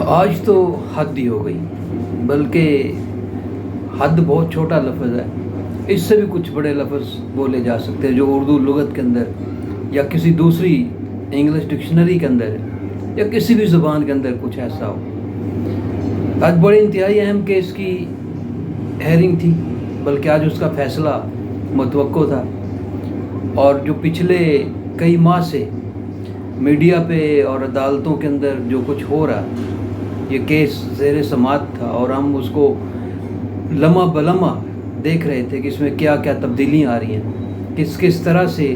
آج تو حد ہی ہو گئی، بلکہ حد بہت چھوٹا لفظ ہے، اس سے بھی کچھ بڑے لفظ بولے جا سکتے ہیں جو اردو لغت کے اندر یا کسی دوسری انگلش ڈکشنری کے اندر یا کسی بھی زبان کے اندر کچھ ایسا ہو۔ آج بڑے انتہائی اہم کیس کی ہیئرنگ تھی، بلکہ آج اس کا فیصلہ متوقع تھا، اور جو پچھلے کئی ماہ سے میڈیا پہ اور عدالتوں کے اندر جو کچھ ہو رہا، یہ کیس زیر سماعت تھا اور ہم اس کو لمحہ بلمحہ دیکھ رہے تھے کہ اس میں کیا کیا تبدیلیاں آ رہی ہیں، کس طرح سے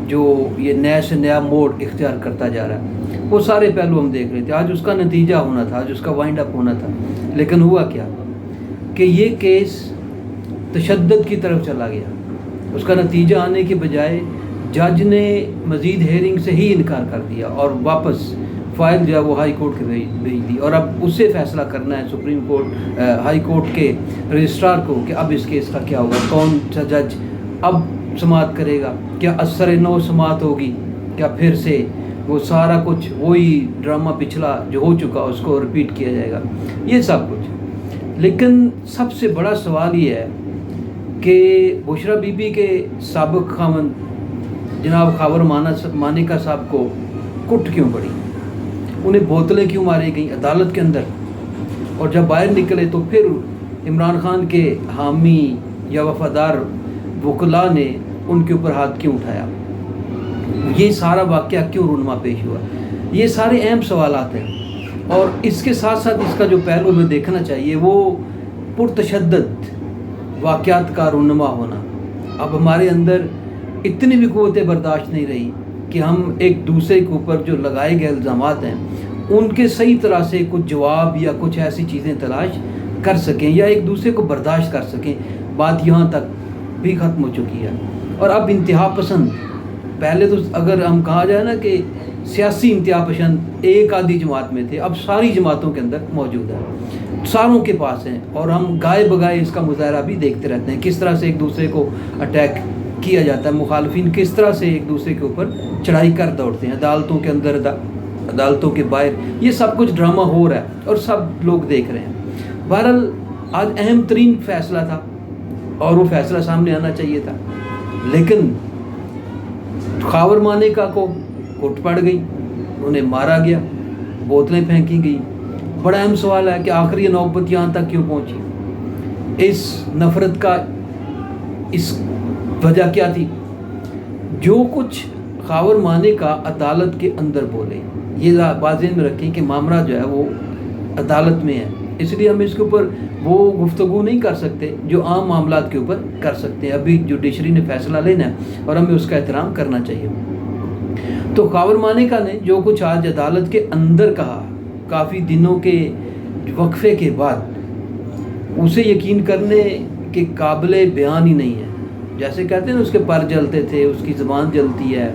جو یہ نیا سے نیا موڑ اختیار کرتا جا رہا ہے، وہ سارے پہلو ہم دیکھ رہے تھے۔ آج اس کا نتیجہ ہونا تھا، آج اس کا وائنڈ اپ ہونا تھا، لیکن ہوا کیا کہ یہ کیس تشدد کی طرف چلا گیا۔ اس کا نتیجہ آنے کے بجائے جج نے مزید ہیئرنگ سے ہی انکار کر دیا اور واپس فائل جو ہے وہ ہائی کورٹ کے بھیج دی، اور اب اس سے فیصلہ کرنا ہے سپریم کورٹ ہائی کورٹ کے رجسٹرار کو کہ اب اس کیس کا کیا ہوگا، کون سا جج اب سماعت کرے گا، کیا اثر نو سماعت ہوگی، کیا پھر سے وہ سارا کچھ وہی ڈرامہ پچھلا جو ہو چکا اس کو رپیٹ کیا جائے گا، یہ سب کچھ۔ لیکن سب سے بڑا سوال یہ ہے کہ بشرا بی بی کے سابق خاوند جناب خاور مانیکا صاحب کو کٹ کیوں پڑی، انہیں بوتلیں کیوں ماری گئیں عدالت کے اندر، اور جب باہر نکلے تو پھر عمران خان کے حامی یا وفادار وکلاء نے ان کے اوپر ہاتھ کیوں اٹھایا، یہ سارا واقعہ کیوں رونما پیش ہوا، یہ سارے اہم سوالات ہیں۔ اور اس کے ساتھ ساتھ اس کا جو پہلو ہمیں دیکھنا چاہیے وہ پرتشدد واقعات کا رونما ہونا۔ اب ہمارے اندر اتنی بھی قوت برداشت نہیں رہی کہ ہم ایک دوسرے کے اوپر جو لگائے گئے الزامات ہیں ان کے صحیح طرح سے کچھ جواب یا کچھ ایسی چیزیں تلاش کر سکیں یا ایک دوسرے کو برداشت کر سکیں۔ بات یہاں تک بھی ختم ہو چکی ہے، اور اب انتہا پسند، پہلے تو اگر ہم کہا جائے نا کہ سیاسی انتہا پسند ایک آدھی جماعت میں تھے، اب ساری جماعتوں کے اندر موجود ہے، ساروں کے پاس ہیں، اور ہم گائے بگائے اس کا مظاہرہ بھی دیکھتے رہتے ہیں کس طرح سے ایک دوسرے کو اٹیک کیا جاتا ہے، مخالفین کس طرح سے ایک دوسرے کے اوپر چڑھائی کر دوڑتے ہیں، عدالتوں کے اندر عدالتوں کے باہر، یہ سب کچھ ڈرامہ ہو رہا ہے اور سب لوگ دیکھ رہے ہیں۔ بہرحال آج اہم ترین فیصلہ تھا اور وہ فیصلہ سامنے آنا چاہیے تھا، لیکن خاور مانیکا کو کٹ پڑ گئی، انہیں مارا گیا، بوتلیں پھینکی گئی۔ بڑا اہم سوال ہے کہ آخر یہ نوبت یہاں تک کیوں پہنچی، اس نفرت کا اس وجہ کیا تھی؟ جو کچھ خاور مانیکا عدالت کے اندر بولے، یہ بات ذہن میں رکھیں کہ معاملہ جو ہے وہ عدالت میں ہے، اس لیے ہم اس کے اوپر وہ گفتگو نہیں کر سکتے جو عام معاملات کے اوپر کر سکتے ہیں۔ ابھی جوڈیشری نے فیصلہ لینا ہے اور ہمیں اس کا احترام کرنا چاہیے۔ تو خاور مانیکا نے جو کچھ آج عدالت کے اندر کہا، کافی دنوں کے وقفے کے بعد، اسے یقین کرنے کے قابل بیان ہی نہیں ہے۔ جیسے کہتے ہیں نا اس کے پر جلتے تھے، اس کی زبان جلتی ہے،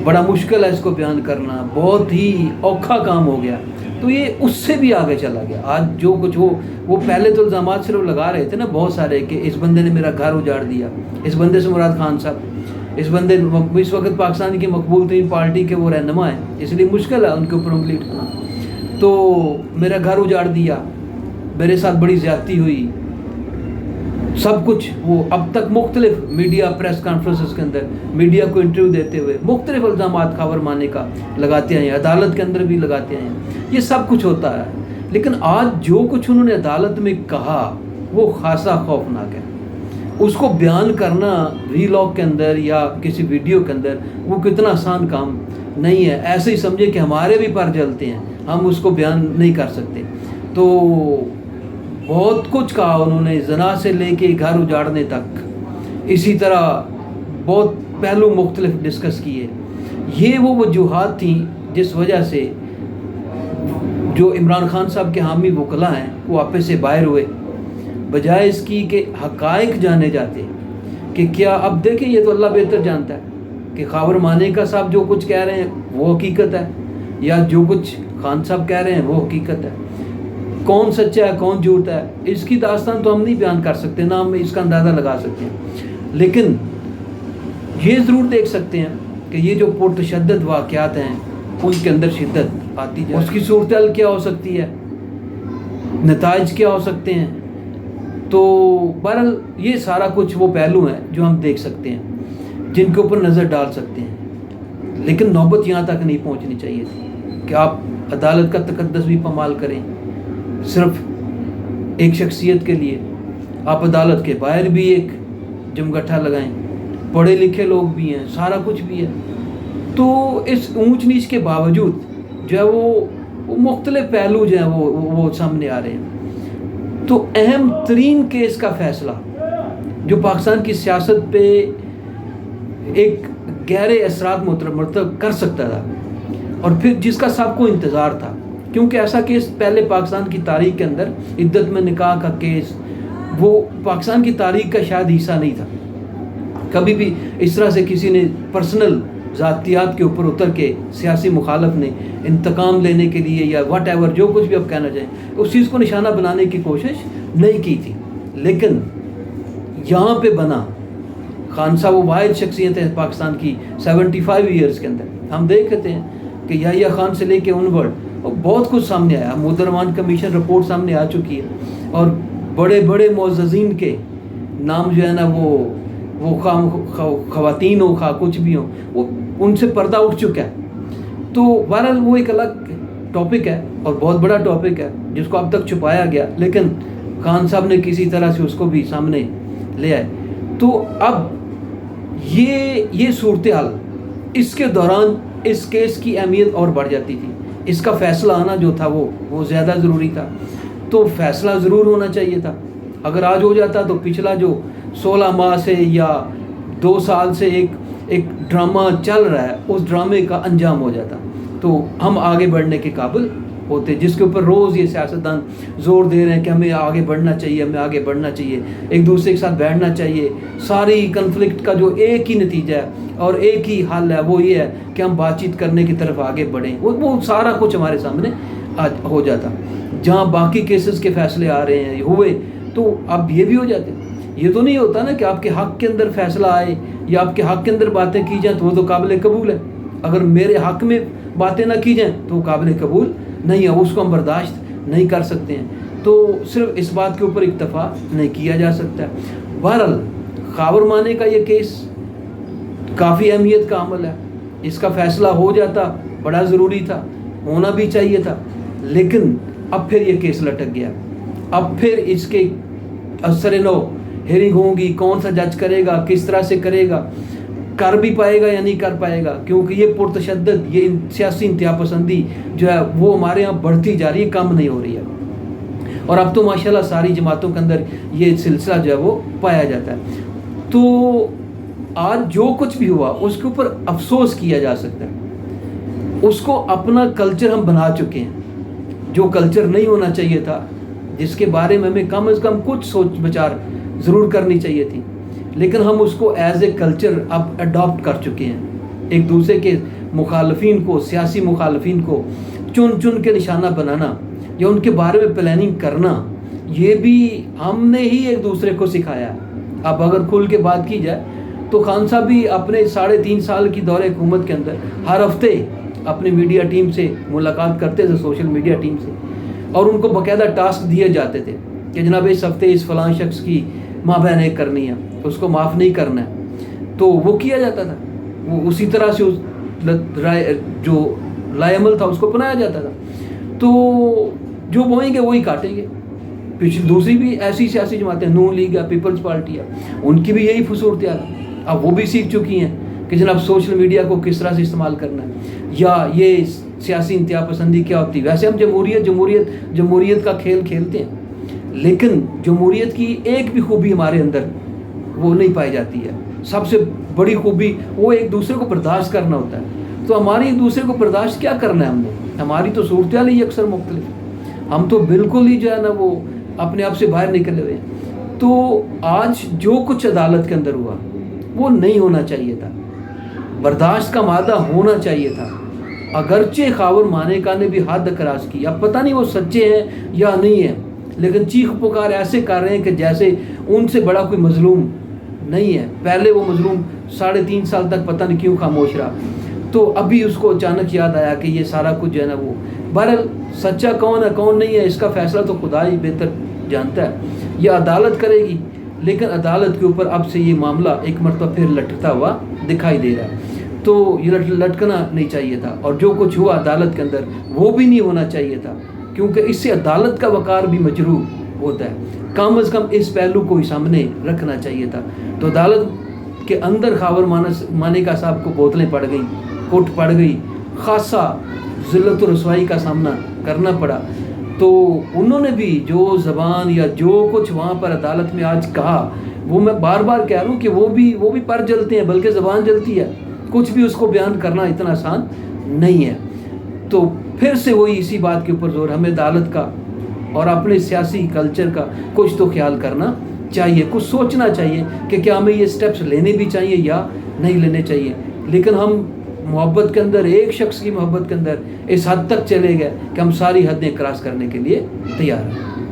بڑا مشکل ہے اس کو بیان کرنا، بہت ہی اوکھا کام ہو گیا، تو یہ اس سے بھی آگے چلا گیا۔ آج جو کچھ وہ پہلے تو الزامات صرف لگا رہے تھے نا بہت سارے کہ اس بندے نے میرا گھر اجاڑ دیا، اس بندے سے مراد خان صاحب، اس بندے اس وقت پاکستان کی مقبول ترین پارٹی کے وہ رہنما ہیں، اس لیے مشکل ہے ان کے اوپر انگلی اٹھانا، تو میرا گھر اجاڑ دیا، میرے ساتھ بڑی زیادتی ہوئی، سب کچھ۔ وہ اب تک مختلف میڈیا پریس کانفرنسز کے اندر میڈیا کو انٹرویو دیتے ہوئے مختلف الزامات خاور مانیکا لگاتے ہیں، عدالت کے اندر بھی لگاتے ہیں، یہ سب کچھ ہوتا ہے۔ لیکن آج جو کچھ انہوں نے عدالت میں کہا وہ خاصا خوفناک ہے۔ اس کو بیان کرنا ویلاگ کے اندر یا کسی ویڈیو کے اندر وہ کتنا آسان کام نہیں ہے، ایسے ہی سمجھے کہ ہمارے بھی پر جلتے ہیں، ہم اس کو بیان نہیں کر سکتے۔ تو بہت کچھ کہا انہوں نے، زنا سے لے کے گھر اجاڑنے تک، اسی طرح بہت پہلو مختلف ڈسکس کیے۔ یہ وہ وجوہات تھیں جس وجہ سے جو عمران خان صاحب کے حامی وکلاء ہیں وہ آپے سے باہر ہوئے، بجائے اس کی کہ حقائق جانے جاتے کہ کیا۔ اب دیکھیں یہ تو اللہ بہتر جانتا ہے کہ خاور مانیکا صاحب جو کچھ کہہ رہے ہیں وہ حقیقت ہے یا جو کچھ خان صاحب کہہ رہے ہیں وہ حقیقت ہے، کون سچا ہے کون جھوٹ ہے، اس کی داستان تو ہم نہیں بیان کر سکتے، نہ ہم اس کا اندازہ لگا سکتے ہیں، لیکن یہ ضرور دیکھ سکتے ہیں کہ یہ جو پرتشدد واقعات ہیں ان کے اندر شدت آتی ہے، اس کی صورتحال کیا ہو سکتی ہے۔ नताइज क्या हो सकते हैं। तो बहरहाल ये सारा कुछ वो पहलू हैं जो हम देख सकते हैं, जिनके ऊपर नज़र डाल सकते हैं। लेकिन नौबत यहाँ तक नहीं पहुँचनी चाहिए थी कि आप अदालत का तकद्दस भी पमाल करें सिर्फ एक शख्सियत के लिए। आप अदालत के बाहर भी एक जमगट्ठा लगाएं, पढ़े लिखे लोग भी हैं, सारा कुछ भी है। तो इस ऊंच नीच के बावजूद जो है वो मुख्तलिफ पहलू जो हैं वो सामने आ रहे हैं। तो अहम तरीन केस का फैसला जो पाकिस्तान की सियासत पे एक गहरे असरात मुरतब कर सकता था, और फिर जिसका सबको इंतज़ार था, क्योंकि ऐसा केस पहले पाकिस्तान की तारीख के अंदर इद्दत में निकाह का केस वो पाकिस्तान की तारीख का शायद हिस्सा नहीं था। कभी भी इस तरह से किसी ने पर्सनल ज़ातियात के ऊपर उतर के सियासी मुखालफ ने इंतकाम लेने के लिए या वट एवर जो कुछ भी आप कहना चाहें उस चीज़ को निशाना बनाने की कोशिश नहीं की थी। लेकिन यहाँ पे बना खान साहब वो वाहिद शख्सियत है पाकिस्तान की 75 ईयर्स के अंदर। हम देखते हैं कि याहिया खान से लेके उनवर्ड और बहुत कुछ सामने आया। मुद्दरमान कमीशन रिपोर्ट सामने आ चुकी है और बड़े बड़े मुअज़्ज़ज़ीन के नाम जो है ना वो ख़वातीन हो खा कुछ भी हो वो उनसे पर्दा उठ चुका है। तो बहरहाल वो एक अलग टॉपिक है और बहुत बड़ा टॉपिक है जिसको अब तक छुपाया गया, लेकिन खान साहब ने किसी तरह से उसको भी सामने ले आए। तो अब ये सूरत हाल, इसके दौरान इस केस की अहमियत और बढ़ जाती थी। इसका फ़ैसला आना जो था वो ज़्यादा ज़रूरी था। तो फ़ैसला ज़रूर होना चाहिए था। अगर आज हो जाता तो पिछला जो 16 माह से या 2 साल से एक ड्रामा चल रहा है उस ड्रामे का अंजाम हो जाता, तो हम आगे बढ़ने के काबिल होते, जिसके ऊपर रोज़ ये सियासतदान ज़ोर दे रहे हैं कि हमें आगे बढ़ना चाहिए, हमें आगे बढ़ना चाहिए, एक दूसरे के साथ बैठना चाहिए। सारी कन्फ्लिक्ट का जो एक ही नतीजा है और एक ही हल है वो ये है कि हम बातचीत करने की तरफ आगे बढ़ें। वो सारा कुछ हमारे सामने आज हो जाता। जहाँ बाकी केसेस के फैसले आ रहे हैं हुए तो अब ये भी हो जाते। ये तो नहीं होता ना कि आपके हक़ के अंदर फैसला आए या आपके हक़ के अंदर बातें की जाएँ तो वो तो काबिल कबूल है। अगर मेरे हक़ में बातें ना की जाएँ तो वो काबिल कबूल नहीं है, उसको हम बर्दाश्त नहीं कर सकते हैं। तो सिर्फ इस बात के ऊपर इक्तफा नहीं किया जा सकता। बहरहाल खावर माने का ये केस काफ़ी अहमियत का अमल है। इसका फ़ैसला हो जाता बड़ा ज़रूरी था, होना भी चाहिए था, लेकिन अब फिर ये केस लटक गया। अब फिर इसके असर नो हेयरिंग होंगी, कौन सा जज करेगा, किस तरह से करेगा, कर भी पाएगा या नहीं कर पाएगा, क्योंकि ये पुरतशद्दद ये सियासी इंतहा पसंदी जो है वो हमारे यहाँ बढ़ती जा रही है, कम नहीं हो रही है। और अब तो माशाल्लाह सारी जमातों के अंदर ये सिलसिला जो है वो पाया जाता है। तो आज जो कुछ भी हुआ उसके ऊपर अफसोस किया जा सकता है। उसको अपना कल्चर हम बना चुके हैं, जो कल्चर नहीं होना चाहिए था, जिसके बारे में हमें कम से कम कुछ सोच विचार ज़रूर करनी चाहिए थी, लेकिन हम उसको एज ए कल्चर अब अडॉप्ट कर चुके हैं। एक दूसरे के मुखालफिन को, सियासी मुखालफिन को चुन चुन के निशाना बनाना या उनके बारे में प्लानिंग करना, ये भी हमने ही एक दूसरे को सिखाया है। अब अगर खुल के बात की जाए तो खान साहब भी अपने 3.5 साल की दौरे हुकूमत के अंदर हर हफ्ते अपनी मीडिया टीम से मुलाकात करते थे, सोशल मीडिया टीम से, और उनको बाकायदा टास्क दिए जाते थे कि जनाब इस हफ्ते इस फलां शख्स की माँ बहन एक करनी है, उसको माफ़ नहीं करना है। तो वो किया जाता था, वो उसी तरह से उस जो लायमल था उसको अपनाया जाता था। तो जो बोएंगे वही काटेंगे। पिछली दूसरी भी ऐसी सियासी जमातें, नून लीग है, पीपल्स पार्टी है, उनकी भी यही फसूरत है। अब वो भी सीख चुकी हैं कि जनाब सोशल मीडिया को किस तरह से इस्तेमाल करना है या ये सियासी इंतहा पसंदी क्या होती है। वैसे हम जमहूरियत का खेल खेलते हैं, लेकिन जमहूरियत की एक भी खूबी हमारे अंदर वो नहीं पाई जाती है। सबसे बड़ी खूबी वो एक दूसरे को बर्दाश्त करना होता है। तो हमारी एक दूसरे को बर्दाश्त क्या करना है हमने, हमारी तो सूरत हाल ही अक्सर मुख्तलिफ, हम तो बिल्कुल ही जो है ना वो अपने आप से बाहर निकले हुए। तो आज जो कुछ अदालत के अंदर हुआ वो नहीं होना चाहिए था, बर्दाश्त का मादा होना चाहिए था। अगरचे खावर मानेका ने भी हद क्रास की, अब पता नहीं वो सच्चे हैं या नहीं है, लेकिन चीख पुकार ऐसे कर रहे हैं कि जैसे उनसे बड़ा कोई मजलूम नहीं है। पहले वो मजलूम 3.5 साल तक पता नहीं क्यों खामोश रहा, तो अभी उसको अचानक याद आया कि ये सारा कुछ जो है ना वो बहरहाल सच्चा कौन है कौन नहीं है इसका फैसला तो खुदा ही बेहतर जानता है, ये अदालत करेगी। लेकिन अदालत के ऊपर अब से ये मामला एक मरतबा फिर लटकता हुआ दिखाई दे रहा है। तो ये लटकना नहीं चाहिए था, और जो कुछ हुआ अदालत के अंदर वो भी नहीं होना चाहिए था, क्योंकि इससे अदालत का वक़ार भी मजरूह होता है। कम अज़ कम इस पहलू को ही सामने रखना चाहिए था। तो अदालत के अंदर खावर मानेका साहब को बोतलें पड़ गई, कुट पड़ गई, ख़ासा ज़िल्लत और रसवाई का सामना करना पड़ा। तो उन्होंने भी जो ज़बान या जो कुछ वहाँ पर अदालत में आज कहा, वो मैं बार बार कह रहा हूँ कि वो भी पर जलते हैं, बल्कि ज़बान जलती है। कुछ भी उसको बयान करना इतना आसान नहीं है। तो फिर से वही इसी बात के ऊपर जोर, हमें अदालत का और अपने सियासी कल्चर का कुछ तो ख्याल करना चाहिए, कुछ सोचना चाहिए कि क्या हमें ये स्टेप्स लेने भी चाहिए या नहीं लेने चाहिए। लेकिन हम मोहब्बत के अंदर, एक शख्स की मोहब्बत के अंदर इस हद तक चले गए कि हम सारी हदें क्रॉस करने के लिए तैयार हैं।